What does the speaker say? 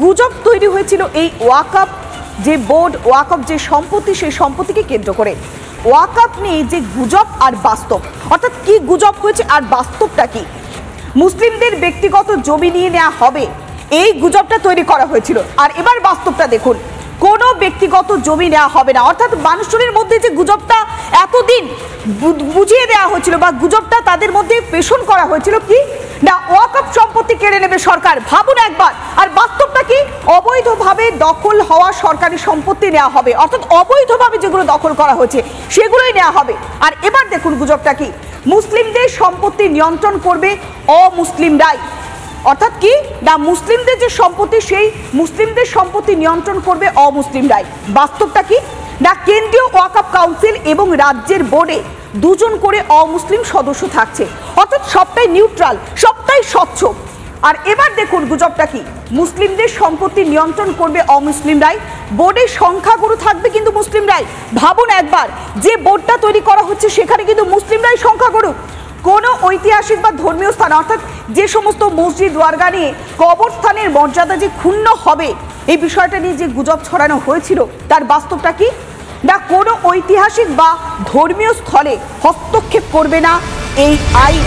গুজব তৈরি হয়েছিল এই ওয়াকফ যে বোর্ড, ওয়াকফ যে সম্পত্তি, সেই সম্পত্তিকে কেন্দ্র করে। ওয়াকফ নিয়ে যে গুজব আর বাস্তব, অর্থাৎ কি গুজব হয়েছে আর বাস্তবটা কি, মুসলিমদের ব্যক্তিগত জমি নিয়ে নেওয়া হবে, এই গুজবটা তৈরি করা হয়েছিল। আর এবার বাস্তবটা দেখুন, কোনো ব্যক্তিগত জমি নেওয়া হবে না। অর্থাৎ মানুষের মধ্যে যে গুজবটা এতদিন বুঝিয়ে দেওয়া হয়েছিল বা গুজবটা তাদের মধ্যে পেষণ করা হয়েছিল কি না, ওয়াকফ সম্পত্তি কেড়ে নেবে সরকার, ভাবুন একবার। আর বাস্তবটা কি, অবৈধভাবে দখল হওয়া সরকারি সম্পত্তি নেওয়া হবে, অর্থাৎ অবৈধভাবে যেগুলো দখল করা হয়েছে সেগুলোই নেওয়া হবে। আর এবার দেখুন গুজবটা কি, মুসলিমদের সম্পত্তি নিয়ন্ত্রণ করবে অমুসলিমরাই। অর্থাৎ কি না, মুসলিমদের যে সম্পত্তি সেই মুসলিমদের সম্পত্তি নিয়ন্ত্রণ করবে অমুসলিমরাই। বাস্তবটা কি না, কেন্দ্রীয় ওয়াকফ কাউন্সিল এবং রাজ্যের বোর্ডে দুজন করে অমুসলিম সদস্য থাকছে, অর্থাৎ সবটাই নিউট্রাল, সবটাই স্বচ্ছ। আর এবার দেখুন গুজবটা কি, মুসলিমদের সম্পত্তি নিয়ন্ত্রণ করবে অমুসলিমরাই, বোর্ডে সংখ্যাগুরু থাকবে কিন্তু মুসলিমরাই। ভাবুন একবার, যে বোর্ডটা তৈরি করা হচ্ছে সেখানে কিন্তু মুসলিমরাই সংখ্যাগুরু। কোনো ঐতিহাসিক বা ধর্মীয় স্থান, অর্থাৎ যে সমস্ত মসজিদ দরগা নিয়ে কবরস্থানের মর্যাদা যে ক্ষুণ্ণ হবে, এই বিষয়টা নিয়ে যে গুজব ছড়ানো হয়েছিল, তার বাস্তবটা কি না, কোনো ঐতিহাসিক বা ধর্মীয় স্থলে হস্তক্ষেপ করবে না এই আইন।